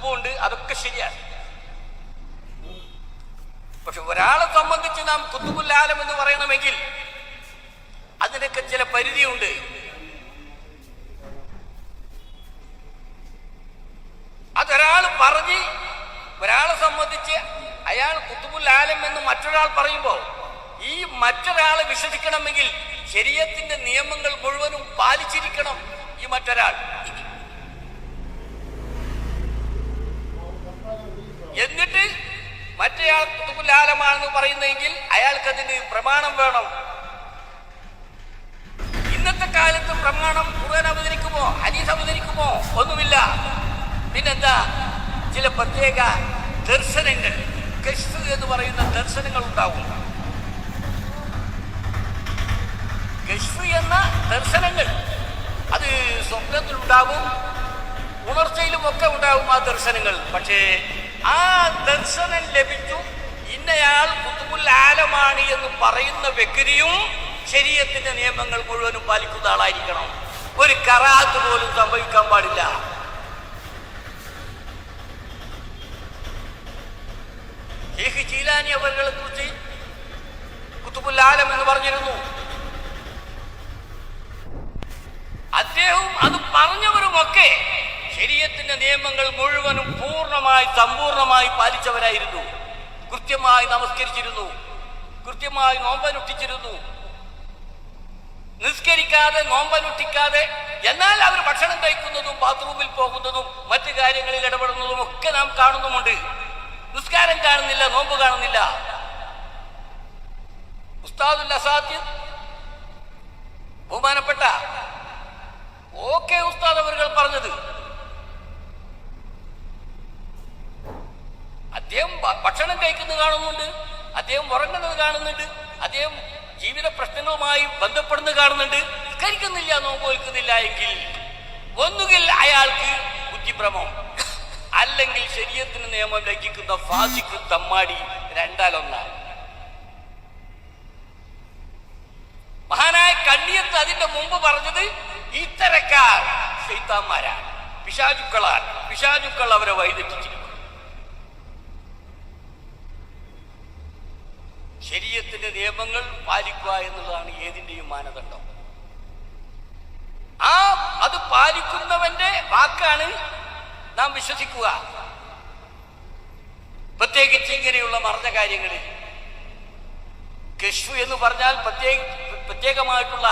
കുത്തുബുണ്ട്, അതൊക്കെ ശരിയാണ്. പക്ഷെ ഒരാളെ സംബന്ധിച്ച് നാം കുത്തുബുൽ ആലം എന്ന് പറയണമെങ്കിൽ അതിനൊക്കെ ചില പരിധിയുണ്ട്. അതൊരാൾ പറഞ്ഞ് ഒരാളെ സംബന്ധിച്ച് അയാൾ കുത്തുബുൽ ആലം എന്ന് മറ്റൊരാൾ പറയുമ്പോൾ ഈ മറ്റൊരാളെ വിശ്വസിക്കണമെങ്കിൽ ശരീഅത്തിന്റെ നിയമങ്ങൾ മുഴുവനും പാലിച്ചിരിക്കണം ഈ മറ്റൊരാൾ. എന്നിട്ട് മറ്റേയാൾ കുത്തുബുൽ ആലമാണെന്ന് പറയുന്നെങ്കിൽ അയാൾക്കതിന് പ്രമാണം വേണം. ഇന്നത്തെ കാലത്ത് പ്രമാണം ഖുർആൻ അവതരിക്കുമോ ഹദീസ് അവതരിക്കുമോ? ഒന്നുമില്ല. പിന്നെന്താ? ചില പ്രത്യേക ദർശനങ്ങൾ, കശ്ഫ് എന്ന് പറയുന്ന ദർശനങ്ങൾ ഉണ്ടാവും. കശ്ഫ് എന്ന ദർശനങ്ങൾ അത് സ്വപ്നത്തിലുണ്ടാകും, ഉണർച്ചയിലും ഒക്കെ ഉണ്ടാകും ആ ദർശനങ്ങൾ. പക്ഷേ ആ ദർശനം ലഭിച്ചു ഇന്നയാൾ കുത്തുബുൽ ആലമാണ് എന്ന് പറയുന്ന വ്യക്തിയും ശരീഅത്തിന്റെ നിയമങ്ങൾ മുഴുവനും പാലിക്കുന്ന ആളായിരിക്കണം. ഒരു കറാത്ത് പോലും സംഭവിക്കാൻ പാടില്ല. ഷെയ്ഖ് ജീലാനി അവരെ കുറിച്ച് കുത്തുബുൽ ആലം എന്ന് പറഞ്ഞിരുന്നു. അദ്ദേഹവും അത് പറഞ്ഞവരുമൊക്കെ ശരീഅത്തിന്റെ നിയമങ്ങൾ മുഴുവനും പൂർണ്ണമായി സമ്പൂർണമായി പാലിച്ചവരായിരുന്നു. കൃത്യമായി നമസ്കരിച്ചിരുന്നു, കൃത്യമായി നോമ്പനുഷ്ഠിച്ചിരുന്നു. നിസ്കരിക്കാതെ നോമ്പനുഷ്ഠിക്കാതെ, എന്നാൽ അവർ ഭക്ഷണം കഴിക്കുന്നതും ബാത്റൂമിൽ പോകുന്നതും മറ്റു കാര്യങ്ങളിൽ ഇടപെടുന്നതും ഒക്കെ നാം കാണുന്നുമുണ്ട്. നിസ്കാരം കാണുന്നില്ല, നോമ്പ് കാണുന്നില്ല. ഉസ്താദുൽ അസാത്തിദ് ബഹുമാനപ്പെട്ട ഓക്കെ ഉസ്താദ് അവർ പറഞ്ഞത്, അദ്ദേഹം ഭക്ഷണം കഴിക്കുന്നത് കാണുന്നുണ്ട്, അദ്ദേഹം ഉറങ്ങുന്നത് കാണുന്നുണ്ട്, അദ്ദേഹം ജീവിത പ്രശ്നങ്ങളുമായി ബന്ധപ്പെടുന്നത് കാണുന്നുണ്ട്. കഴിക്കുന്നില്ല, നോമ്പ് വെക്കുന്നില്ല എങ്കിൽ ഒന്നുകിൽ അയാൾക്ക് ബുദ്ധിഭ്രമം, അല്ലെങ്കിൽ ശരീഅത്തിന് നിയമം ലംഘിക്കുന്ന ഫാസിഖ് തമ്മാടി, രണ്ടാലൊന്നാണ്. മഹാനായ കണ്ണിയത്ത് അതിന്റെ മുമ്പ് പറഞ്ഞത് ഇത്തരക്കാർ ശൈത്താന്മാരാണ്, പിശാചുക്കളാണ്, പിശാചുക്കൾ അവരെ വഴിതെറ്റിച്ചിരിക്കും. ശരീഅത്തിന്റെ നിയമങ്ങൾ പാലിക്കുക എന്നുള്ളതാണ് ഏതിന്റെയും മാനദണ്ഡം. അത് പാലിക്കുന്നവന്റെ വാക്കാണ് നാം വിശ്വസിക്കുക. പ്രത്യേകിച്ച് ഇങ്ങനെയുള്ള മറഞ്ഞ കാര്യങ്ങളിൽ. കശ്ഫ് എന്ന് പറഞ്ഞാൽ പ്രത്യേകമായിട്ടുള്ള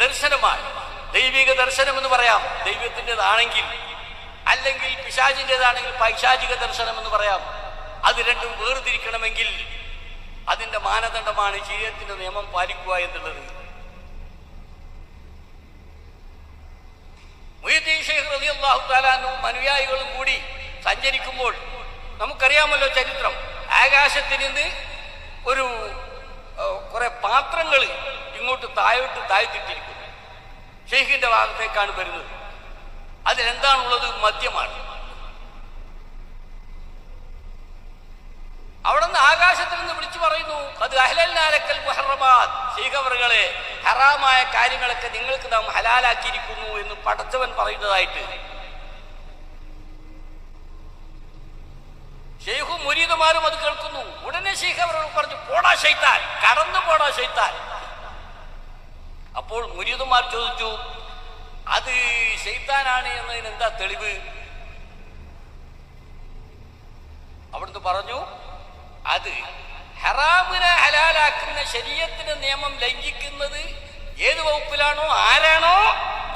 ദർശനമാണ്. ദൈവിക ദർശനം എന്ന് പറയാം, ദൈവത്തിൻ്റെതാണെങ്കിൽ. അല്ലെങ്കിൽ പിശാചിൻ്റെതാണെങ്കിൽ പൈശാചിക ദർശനം എന്ന് പറയാം. അത് രണ്ടും വേർതിരിക്കണമെങ്കിൽ അതിന്റെ മാനദണ്ഡമാണ് ശരീഅത്തിന്റെ നിയമം പാലിക്കുക എന്നുള്ളത്. മുഹ്യിദ്ദീൻ ശൈഖ് റളിയല്ലാഹു തആല അൻഹുവും അനുയായികളും കൂടി സഞ്ചരിക്കുമ്പോൾ നമുക്കറിയാമല്ലോ ചരിത്രം. ആകാശത്തിൽ നിന്ന് കുറെ പാത്രങ്ങൾ ഇങ്ങോട്ട് താഴ്ത്തിട്ടിരിക്കുന്നു. ഷെയ്ഖിന്റെ ഭാഗത്തേക്കാണ് വരുന്നത്. അതിലെന്താണുള്ളത്? മദ്യമാണ്. അവിടെ നിന്ന് ആകാശത്തിൽ നിന്ന് വിളിച്ചു പറയുന്നു, അത് അഹ്ലൽനാലക്കൽ മുഹറമാത്, ഷെയ്ഖ് അവറുകളെ ഹറാമായ കാര്യങ്ങളൊക്കെ നിങ്ങൾക്ക് നാം ഹലാലാക്കിയിരിക്കുന്നു എന്ന് പടച്ചവൻ പറയുന്നതായിട്ട്. ഷെയ്ഖും മുരീദുമാരും അത് കേൾക്കുന്നു. ഉടനെ ഷെയ്ഖ് അവർ പറഞ്ഞു, പോടാ ശൈത്താൻ, കടന്നു പോടാ ശൈത്താൻ. അപ്പോൾ മുരീദുമാർ ചോദിച്ചു, അത് ശൈത്താനാണ് എന്നതിന് എന്താ തെളിവ്? അവിടുന്ന് പറഞ്ഞു, അത് ഹറാമിനെ ഹലാലാക്കുന്ന ശരീഅത്തിന്റെ നിയമം ലംഘിക്കുന്നത് ഏത് വകുപ്പിലാണോ ആരാണോ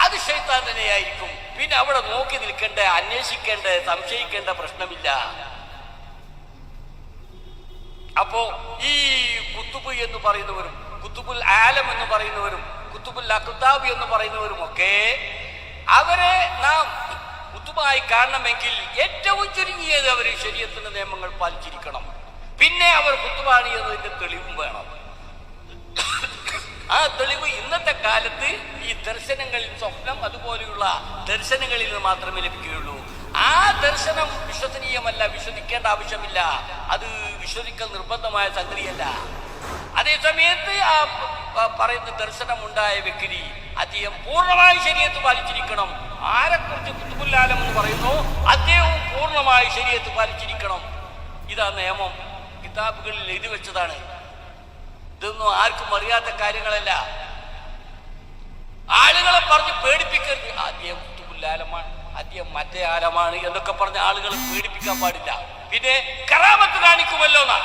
അത് ശൈത്താൻ തന്നെയായിരിക്കും. പിന്നെ അവിടെ നോക്കി നിൽക്കേണ്ട, അന്വേഷിക്കേണ്ട, സംശയിക്കേണ്ട പ്രശ്നമില്ല. അപ്പോ ഈ കുത്തുബ് എന്ന് പറയുന്നവരും കുത്തുബുൽ ആലം എന്ന് പറയുന്നവരും കുത്തുബുൽ അഖ്താബ് എന്ന് പറയുന്നവരും ഒക്കെ അവരെ നാം കുത്തുബായി കാണണമെങ്കിൽ ഏറ്റവും ചുരുങ്ങിയത് അവർ ശരീഅത്തിന്റെ നിയമങ്ങൾ പാലിച്ചിരിക്കണം. പിന്നെ അവർ കുത്തുബാണ് എന്നതിന്റെ തെളിവും വേണം. ആ തെളിവ് ഇന്നത്തെ കാലത്ത് ഈ ദർശനങ്ങളിൽ, സ്വപ്നം അതുപോലെയുള്ള ദർശനങ്ങളിൽ നിന്ന് മാത്രമേ ലഭിക്കുകയുള്ളൂ. ആ ദർശനം വിശ്വസനീയമല്ല, വിശ്വസിക്കേണ്ട ആവശ്യമില്ല. അത് വിശ്വസിക്കൽ നിർബന്ധമായ സംഗതിയല്ല. അതേസമയത്ത് ആ പറയുന്ന ദർശനം ഉണ്ടായ വ്യക്തി അദ്ദേഹം പൂർണ്ണമായി ശരീഅത്ത് പാലിച്ചിരിക്കണം. ആരെക്കുറിച്ച് കുത്തുബുൽ ആലം എന്ന് പറയുന്നു അദ്ദേഹവും പൂർണ്ണമായി ശരീഅത്ത് പാലിച്ചിരിക്കണം. ഇതാ നിയമം, കിതാബുകളിൽ എഴുതി വെച്ചതാണ്. ഇതൊന്നും ആർക്കും അറിയാത്ത കാര്യങ്ങളല്ല. ആളുകളെ പറഞ്ഞ് പേടിപ്പിക്കരുത്. അദ്ദേഹം കുത്തുബുൽ ആലമാണ്, അദ്ദേഹം മറ്റേ ആലമാണ് എന്നൊക്കെ പറഞ്ഞ ആളുകളെ പേടിപ്പിക്കാൻ പാടില്ല. പിന്നെ കറാമത്ത് കാണിക്കുമല്ലോ എന്നാ.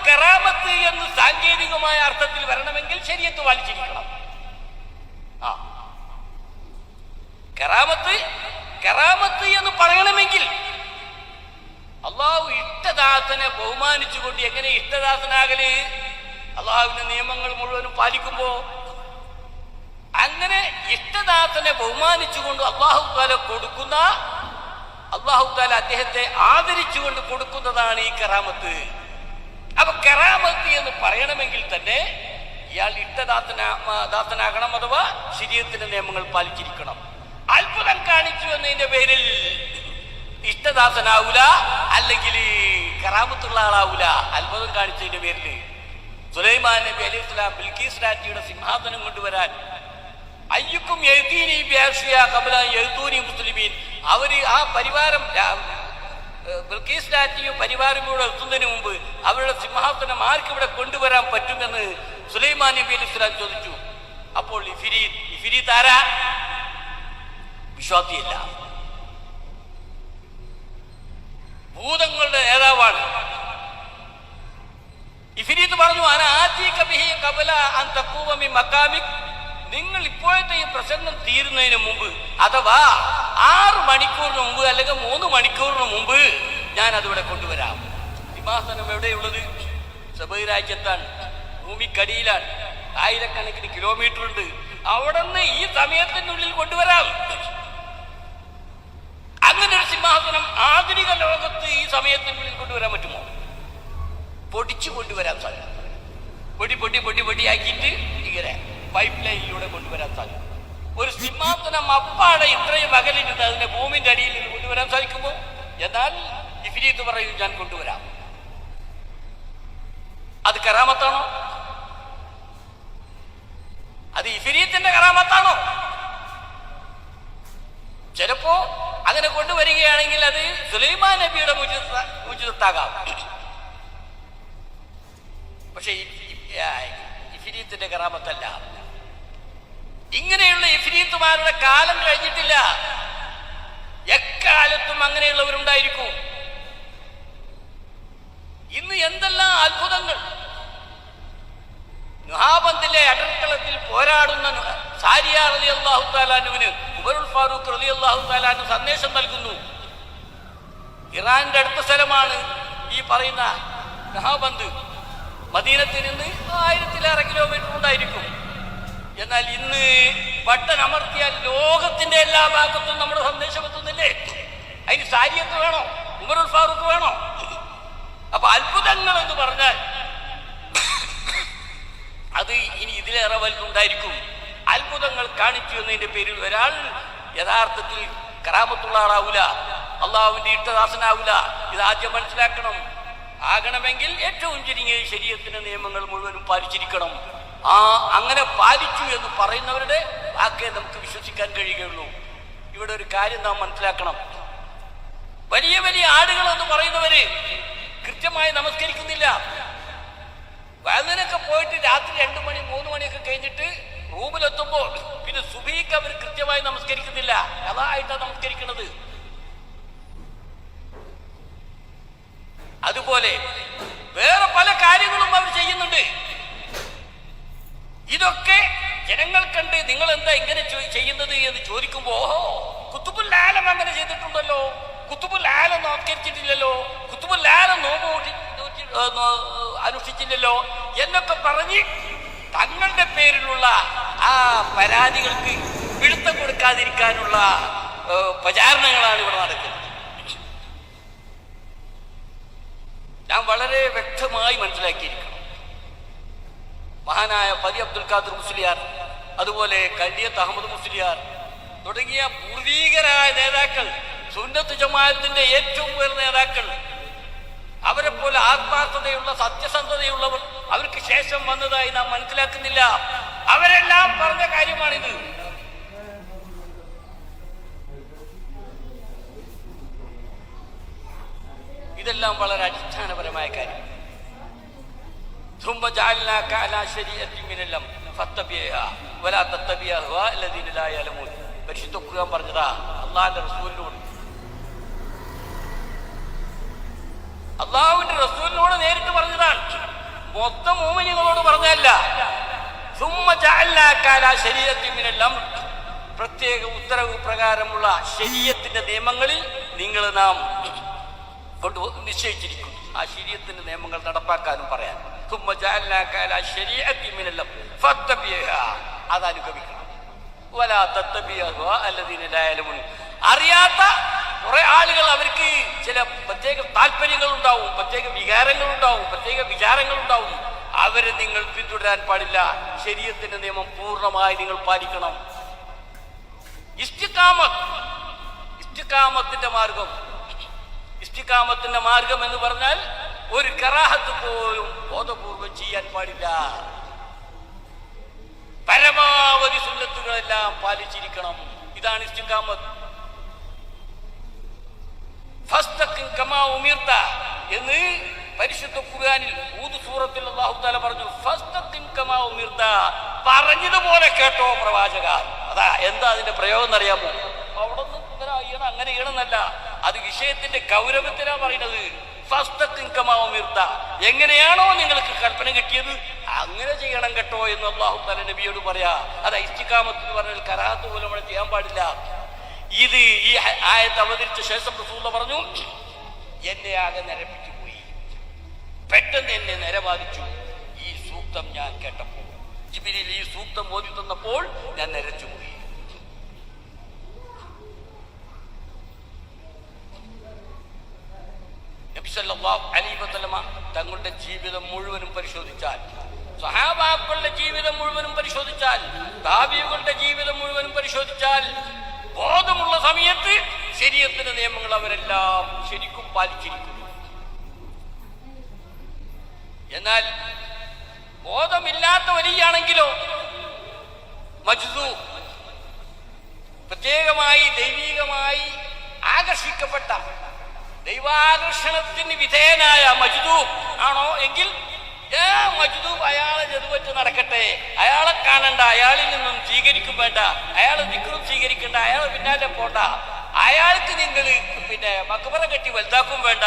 കറാമത്ത് എന്ന് സാങ്കേതികമായ അർത്ഥത്തിൽ വരണമെങ്കിൽ ശരീഅത്ത് പാലിച്ചിരിക്കണം. കറാമത്ത് എന്ന് പറയണമെങ്കിൽ അള്ളാഹു ഇഷ്ടദാസനെ ബഹുമാനിച്ചുകൊണ്ട് എങ്ങനെ ഇഷ്ടദാസനാകല്? അള്ളാഹുവിന്റെ നിയമങ്ങൾ മുഴുവനും പാലിക്കുമ്പോ. അങ്ങനെ ഇഷ്ടദാസനെ ബഹുമാനിച്ചുകൊണ്ട് അള്ളാഹു താല അദ്ദേഹത്തെ ആദരിച്ചുകൊണ്ട് കൊടുക്കുന്നതാണ് ഈ കറാമത്ത്. അപ്പൊ കറാമത്ത് എന്ന് പറയണമെങ്കിൽ തന്നെ ഇയാൾ ഇഷ്ടദാസനാകണം, അഥവാ ശരീഅത്തിന്റെ നിയമങ്ങൾ പാലിച്ചിരിക്കണം. അത്ഭുതം കാണിച്ചു എന്നതിന്റെ പേരിൽ ഇഷ്ടദാസനാവൂല, അല്ലെങ്കിൽ കറാമത്തുള്ള ആളാവൂല. അത്ഭുതം കാണിച്ചതിന്റെ പേരിൽ സുലൈമാൻ നബി അലൈഹി സ്വലാം ബിൽഖീസ് രാജ്ഞിയുടെ സിംഹാസനം കൊണ്ടുവരാൻ അയ്യുക്കും എഴുതീനി കബല എഴുതൂനി മുസ്ലിമീൻ, അവര് ആ പരിവാരം ബിൽഖീസ് രാജ്ഞിയും പരിവാരം ഇവിടെ എത്തുന്നതിന് മുമ്പ് അവരുടെ സിംഹാസനം ആർക്കിവിടെ കൊണ്ടുവരാൻ പറ്റുമെന്ന് സുലൈമാൻ നബി അലൈഹി സ്വലാം ചോദിച്ചു. അപ്പോൾ ഇഫിരീത്ത് ആരാ? വിശ്വാസിയല്ല, ഭൂതങ്ങളുടെ നേതാവാണ്. ഇഫിരീത്ത് പറഞ്ഞു, നിങ്ങൾ ഇപ്പോഴത്തെ ഈ പ്രസംഗം തീരുന്നതിന് മുമ്പ്, അഥവാ 6 മണിക്കൂറിന് മുമ്പ് അല്ലെങ്കിൽ 3 മണിക്കൂറിന് മുമ്പ് ഞാൻ അതിവിടെ കൊണ്ടുവരാം. സിംഹാസനം എവിടെയുള്ളത്? സബൈ രാജ്യത്താണ്, ഭൂമിക്കടിയിലാണ്, ആയിരക്കണക്കിന് കിലോമീറ്റർ ഉണ്ട്. അവിടെ നിന്ന് ഈ സമയത്തിനുള്ളിൽ കൊണ്ടുവരാം. അങ്ങനെ ഒരു സിംഹാസനം ആധുനിക ലോകത്ത് ഈ സമയത്തിനുള്ളിൽ കൊണ്ടുവരാൻ പറ്റുമോ? പൊടിച്ചു കൊണ്ടുവരാൻ സാധിക്കും. പൊടിയാക്കിയിട്ട് ഇങ്ങനെ പൈപ്പ് ലൈനിലൂടെ കൊണ്ടുവരാൻ സാധിക്കും. ഒരു സിംഹാസനം അപ്പാടെ ഇത്രയും അകലിട്ട് അതിനെ ഭൂമിന്റെ അടിയിൽ നിന്ന് കൊണ്ടുവരാൻ സാധിക്കുമോ? എന്നാൽ ഇഫ്രീത്ത് പറയും, ഞാൻ കൊണ്ടുവരാം. അത് കറാമത്താണോ? അത് ഇഫ്രീത്തിന്റെ കറാമത്താണോ? ചിലപ്പോ അങ്ങനെ കൊണ്ടുവരികയാണെങ്കിൽ അത് സുലൈമാൻ നബിയുടെ മുജിദത്താകാം. പക്ഷെ ഇഫ്രീത്തിന്റെ കറാമത്തല്ല. ഇങ്ങനെയുള്ള ഇഫ്രീത്തുമാരുടെ കാലം കഴിഞ്ഞിട്ടില്ല. എക്കാലത്തും അങ്ങനെയുള്ളവരുണ്ടായിരിക്കും. ഇന്ന് എന്തെല്ലാം അത്ഭുതങ്ങൾ! നുഹാബന്ദിലെ അടർക്കളത്തിൽ പോരാടുന്ന സാരിയ റളിയല്ലാഹു തആല അൻഹുവിന് ഉമറുൽ ഫാറൂഖ് റളിയല്ലാഹു തആല അൻഹു സന്ദേശം നൽകുന്നു. ഇറാന്റെ അടുത്ത സ്ഥലമാണ് ഈ പറയുന്ന നുഹാബന്ദ്. മദീനത്തിൽ നിന്ന് 1000-ലേറെ കിലോമീറ്റർ ഉണ്ടായിരിക്കും. എന്നാൽ ഇന്ന് ബട്ടൺ അമർത്തിയാൽ ലോകത്തിന്റെ എല്ലാ ഭാഗത്തും നമ്മുടെ സന്ദേശം എത്തുന്നില്ലേ? അതിന് സാരിയത്ത് വേണോ? ഉമറുൽ ഫാറൂഖ് വേണോ? അപ്പൊ അത്ഭുതങ്ങൾ എന്ന് പറഞ്ഞാൽ അത് ഇനി ഇതിലേറെ വലുതുണ്ടായിരിക്കും. അത്ഭുതങ്ങൾ കാണിച്ചു എന്നതിന്റെ പേരിൽ ഒരാൾ യഥാർത്ഥത്തിൽ കറാമത്തുള്ള ആളാവൂല, അള്ളാഹുവിന്റെ ഇഷ്ടദാസനാവൂല. ഇത് ആദ്യം മനസ്സിലാക്കണം. ആകണമെങ്കിൽ ഏറ്റവും ചുരുങ്ങിയ ശരീഅത്തിന്റെ നിയമങ്ങൾ മുഴുവനും പാലിച്ചിരിക്കണം. അങ്ങനെ പാലിച്ചു എന്ന് പറയുന്നവരുടെ വാക്കേ നമുക്ക് വിശ്വസിക്കാൻ കഴിയുകയുള്ളൂ. ഇവിടെ ഒരു കാര്യം നാം മനസ്സിലാക്കണം. വലിയ വലിയ ആടുകൾ എന്ന് പറയുന്നവര് കൃത്യമായി നമസ്കരിക്കുന്നില്ല. വയലിനൊക്കെ പോയിട്ട് രാത്രി 2 മണി 3 മണിയൊക്കെ കഴിഞ്ഞിട്ട് റൂമിലെത്തുമ്പോൾ പിന്നെ സുബഹിക്ക് അവർ കൃത്യമായി നമസ്കരിക്കുന്നില്ല. അതായിട്ടാണ് നമസ്കരിക്കുന്നത്. അതുപോലെ വേറെ പല കാര്യങ്ങളും അവർ ചെയ്യുന്നുണ്ട്. ഇതൊക്കെ ജനങ്ങൾ കണ്ട് നിങ്ങൾ എന്താ ഇങ്ങനെ ചെയ്യുന്നത് എന്ന് ചോദിക്കുമ്പോ, കുത്തുബുൽ ആലം അങ്ങനെ ചെയ്തിട്ടുണ്ടല്ലോ, കുത്തുബുൽ ആലം നമസ്കരിച്ചിട്ടില്ലല്ലോ, കുത്തുബുൽ ആലം നോമ്പ് അനുഷ്ഠിച്ചില്ലല്ലോ എന്നൊക്കെ പറഞ്ഞ് തങ്ങളുടെ പേരിലുള്ള ആ പരാതികൾക്ക് പിടുത്തം കൊടുക്കാതിരിക്കാനുള്ള പ്രചാരണങ്ങളാണ് ഇവിടെ നടക്കുന്നത്. ഞാൻ വളരെ വ്യക്തമായി മനസ്സിലാക്കിയിരിക്കണം. മഹാനായ പതി അബ്ദുൽ ഖാദർ മുസ്ലിയാർ, അതുപോലെ കല്ലിയത്ത് അഹമ്മദ് മുസ്ലിയാർ തുടങ്ങിയ പൂർവീകരായ നേതാക്കൾ, സുന്നത്ത് ജമാഅത്തിന്റെ ഏറ്റവും ഉയർന്ന നേതാക്കൾ, അവരെ പോലെ ആത്മാർത്ഥതയുള്ള സത്യസന്ധതയുള്ളവർ അവർക്ക് ശേഷം വന്നതായി നാം മനസ്സിലാക്കുന്നില്ല. അവരെല്ലാം പറഞ്ഞ കാര്യമാണിത്. ഇതെല്ലാം വളരെ അടിസ്ഥാനപരമായ കാര്യം. ثم جعلناك على شريعة من الأمر فاتبعها ولا تتبع أهواء الذين لا يعلمون. പരിശുദ്ധ ഖുർആൻ പറഞ്ഞതാ അള്ളാഹുവിന്റെ റസൂലിനോട്. അള്ളാഹുവിന്റെ റസൂലിനോട് നേരിട്ട് പറഞ്ഞതാണ്, മൊത്തം മുഅ്മിനീങ്ങളോട് പറഞ്ഞതല്ല. ثم جعلناك على شريعة من الأمر, പ്രത്യേക ഉത്തരവ് പ്രകാരമുള്ള ശരീഅത്തിന്റെ നിയമങ്ങളിൽ നിങ്ങൾ നാം കൊണ്ട് നിശ്ചയിച്ചിരിക്കുന്നു. ആ ശരീഅത്തിന്റെ നിയമങ്ങൾ നടപ്പാക്കാനും പറയാൻ ثم جعلناك على شريعة من الأمر فاتبعها, അതനുഗമിക്കണം. ولا تتبع أهواء الذين لا يعلمون, അറിയാത്ത കുറെ ആളുകൾ അവർക്ക് ചില പ്രത്യേക താല്പര്യങ്ങൾ ഉണ്ടാവും, പ്രത്യേക വികാരങ്ങൾ ഉണ്ടാവും, പ്രത്യേക വിചാരങ്ങൾ ഉണ്ടാവും. അവരെ നിങ്ങൾ പിന്തുടരാൻ പാടില്ല. ശരീഅത്തിന്റെ നിയമം പൂർണ്ണമായി നിങ്ങൾ പാലിക്കണം. ഇസ്തിഖാമത്തിന്റെ മാർഗം, ഇസ്തിഖാമത്തിന്റെ മാർഗം എന്ന് പറഞ്ഞാൽ ഒരു കറാഹത്ത് പോലും ബോധപൂർവം ചെയ്യാൻ പാടില്ല. പരമാവധി സുന്നത്തുകളെല്ലാം പാലിച്ചിരിക്കണം. ഇതാണ് ഇസ്തിഖാമത്ത്. ഫസ്തഖിം കമാ ഉമിർത എന്ന് പരിശുദ്ധ ഖുർആനിൽ ഹൂദ് സൂറത്തിൽ അല്ലാഹു തആല പറഞ്ഞു, ഫസ്തഖിം കമാ ഉമിർത, പറഞ്ഞതുപോലെ കേട്ടോ പ്രവാചക. അതാ എന്താ അതിന്റെ പ്രയോഗം എന്നറിയാമോ? അവിടെ നിന്ന് ഇങ്ങനെ ചെയ്യണം അങ്ങനെ ചെയ്യണമെന്നല്ല, അത് വിഷയത്തിന്റെ ഗൗരവത്തിലാ പറയുന്നത്. ഫസ്തഖിം കമാ ഉമിർത, എങ്ങനെയാണോ നിങ്ങൾക്ക് കൽപ്പന കിട്ടിയത് അങ്ങനെ ചെയ്യണം കേട്ടോ എന്ന് അല്ലാഹു തആല നബിയോട് പറയാ. അതാ ഇസ്തിഖാമത്ത് എന്ന് പറഞ്ഞാൽ കറാഹത്ത് പോലും നമ്മൾ ചെയ്യാൻ പാടില്ല. ഇത് ഈ ആയത്ത് അവതരിച്ച ശേഷം റസൂലുള്ളാഹി പറഞ്ഞു, എന്നെ ആകെ നരപ്പിച്ചു പോയി, പെട്ടെന്ന് എന്നെ നരബാധിച്ചു ഈ സൂക്തം ഞാൻ കേട്ടപ്പോൾ. ജിബ്രീൽ ഈ സൂക്തം ഓതി തന്നപ്പോൾ ഞാൻ നരച്ചുപോയി. നബി സല്ലല്ലാഹു അലൈഹി വസല്ലമ തങ്ങളുടെ ജീവിതം മുഴുവനും പരിശോധിച്ചാൽ, സ്വഹാബാക്കളുടെ ജീവിതം മുഴുവനും പരിശോധിച്ചാൽ, താബിഈകളുടെ ജീവിതം മുഴുവനും പരിശോധിച്ചാൽ, ബോധമുള്ള സമയത്ത് ശരീഅത്തിന്റെ നിയമങ്ങൾ അവരെല്ലാം ശരിക്കും പാലിച്ചിരിക്കുന്നു. എന്നാൽ ബോധമില്ലാത്ത വലിയാണെങ്കിലോ മജ്ദൂബ്, പ്രത്യേകമായി ദൈവികമായി ആകർഷിക്കപ്പെട്ട ദൈവാകർഷണത്തിന് വിധേയനായ മജ്ദൂബ് ആണോ എങ്കിൽ മജ്ദൂബ് അയാളെ ജതുവറ്റ് നടക്കട്ടെ, അയാളെ കാണണ്ട, അയാളിൽ നിന്നും സ്വീകരിക്കും വേണ്ട, അയാളെ ദിക്റും സ്വീകരിക്കണ്ട, അയാളെ പിന്നാലെ പോണ്ട, അയാൾക്ക് നിങ്ങൾ പിന്നെ മക്ബറ കെട്ടി വലുതാക്കും വേണ്ട.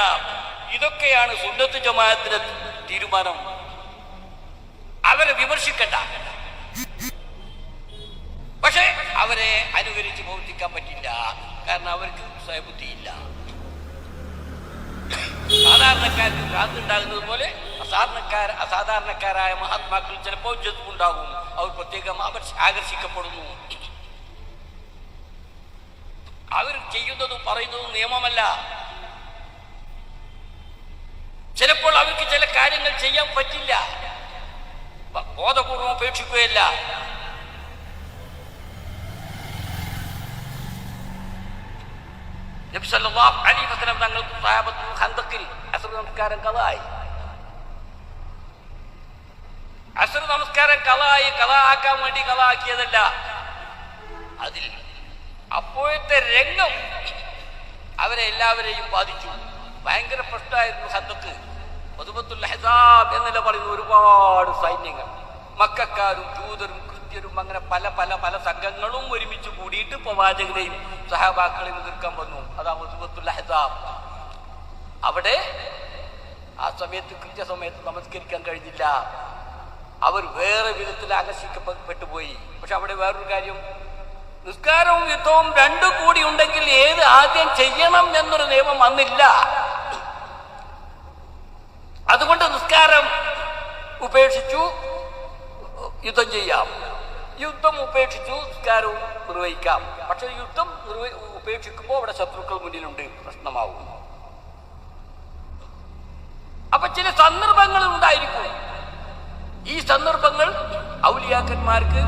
ഇതൊക്കെയാണ് സുന്നത്ത് ജമാഅത്തിന്റെ തീരുമാനം. അവരെ വിമർശിക്കണ്ട, പക്ഷെ അവരെ അനുകരിച്ച് പ്രവർത്തിക്കാൻ പറ്റില്ല. കാരണം അവർക്ക് സ്വയബുദ്ധിയില്ല. സാധാരണക്കാർക്ക് ഭ്രാന്ത് ഉണ്ടാകുന്നത് പോലെ അസാധാരണക്കാരായ മഹാത്മാക്കൾ ചിലപ്പോൾ ജദ്ബുണ്ടാകും. അവർ പ്രത്യേകം ആകർഷിക്കപ്പെടുന്നു. അവർ ചെയ്യുന്നതും പറയുന്നതും നിയമമല്ല. ചിലപ്പോൾ അവർക്ക് ചില കാര്യങ്ങൾ ചെയ്യാൻ പറ്റില്ല, ബോധപൂർവം ഉപേക്ഷിക്കുകയല്ല. നബി സല്ലല്ലാഹു അലൈഹി വസല്ലം തങ്ങൾക്ക് സഹാബത്തുൽ ഖന്തഖിൽ അസ്ർ നമസ്കാരം ഖളായി. അസ്ർ നമസ്കാരം ഖളായി, ഖളാക്കാൻ വേണ്ടി ഖളാക്കിയതല്ല. അതിൽ അപ്പോഴത്തെ രംഗം അവരെ എല്ലാവരെയും ബാധിച്ചു. ഭയങ്കര പ്രശ്നമായിരുന്നു ഖന്തഖ്. ഖുതുബത്തുൽ അഹ്സാബ് എന്നല്ല പറയുന്ന ഒരുപാട് സൈന്യങ്ങൾ, മക്കക്കാരും ജൂതരും ക്രിസ്ത്യരും അങ്ങനെ പല പല പല സംഘങ്ങളും ഒരുമിച്ച് കൂടിയിട്ട് പ്രവാചകനെയും സഹാബാക്കളെയും എതിർക്കാൻ വന്നു. അതാ ഖുതുബത്തുൽ അഹ്സാബ്. അവിടെ ആ സമയത്ത് കൃത്യസമയത്ത് നമസ്കരിക്കാൻ കഴിഞ്ഞില്ല. അവർ വേറെ വിധത്തിൽ ആകർഷിക്കപ്പെട്ടു പോയി. പക്ഷെ അവിടെ വേറൊരു കാര്യം, നിസ്കാരവും യുദ്ധവും രണ്ടും കൂടി ഉണ്ടെങ്കിൽ ഏത് ആദ്യം ചെയ്യണം എന്നൊരു നിയമം വന്നില്ല. അതുകൊണ്ട് നിസ്കാരം ഉപേക്ഷിച്ചു, യുദ്ധം ചെയ്യാം. യുദ്ധം ഉപേക്ഷിച്ചു നിസ്കാരവും നിർവഹിക്കാം. പക്ഷെ യുദ്ധം ഉപേക്ഷിക്കുമ്പോൾ അവിടെ ശത്രുക്കൾ മുന്നിലുണ്ട്, പ്രശ്നമാവും. അപ്പൊ ചില സന്ദർഭങ്ങൾ ഉണ്ടായിരിക്കും. ഈ സന്ദർഭങ്ങൾ ഔലിയാക്കന്മാർക്ക്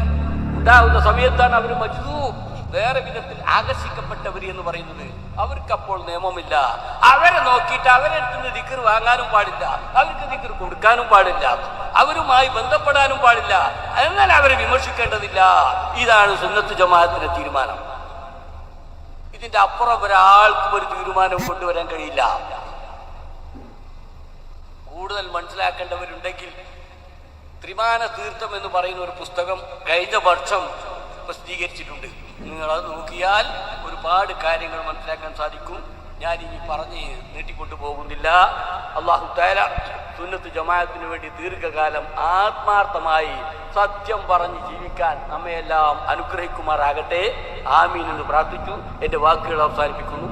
ഉണ്ടാവുന്ന സമയത്താണ് അവർ മജ്ദൂബ്, വേറെ വിധത്തിൽ ആകർഷിക്കപ്പെട്ടവർ എന്ന് പറയുന്നത്. അവർക്കപ്പോൾ നിയമമില്ല. അവരെ നോക്കിയിട്ട് അവരെടുത്തുനിന്ന് ദിക്ർ വാങ്ങാനും പാടില്ല, അവർക്ക് ദിക്ർ കൊടുക്കാനും പാടില്ല, അവരുമായി ബന്ധപ്പെടാനും പാടില്ല. എന്നാൽ അവരെ വിമർശിക്കേണ്ടതില്ല. ഇതാണ് സുന്നത്ത് ജമാഅത്തിന്റെ തീരുമാനം. ഇതിന്റെ അപ്പുറം ഒരാൾക്കും ഒരു തീരുമാനം കൊണ്ടുവരാൻ കഴിയില്ല. കൂടുതൽ മനസ്സിലാക്കേണ്ടവരുണ്ടെങ്കിൽ ത്രിമാന തീർത്ഥം എന്ന് പറയുന്ന ഒരു പുസ്തകം കഴിഞ്ഞ വർഷം പ്രസിദ്ധീകരിച്ചിട്ടുണ്ട്. നിങ്ങളത് നോക്കിയാൽ ഒരുപാട് കാര്യങ്ങൾ മനസ്സിലാക്കാൻ സാധിക്കും. ഞാൻ ഇനി പറഞ്ഞ് നീട്ടിക്കൊണ്ടു പോകുന്നില്ല. അല്ലാഹു തആല സുന്നത്ത് ജമാഅത്തിന് വേണ്ടി ദീർഘകാലം ആത്മാർത്ഥമായി സത്യം പറഞ്ഞ് ജീവിക്കാൻ നമ്മയെല്ലാം അനുഗ്രഹിക്കുമാറാകട്ടെ. ആമീൻ എന്ന് പ്രാർത്ഥിച്ചു എൻ്റെ വാക്കുകൾ അവസാനിപ്പിക്കുന്നു.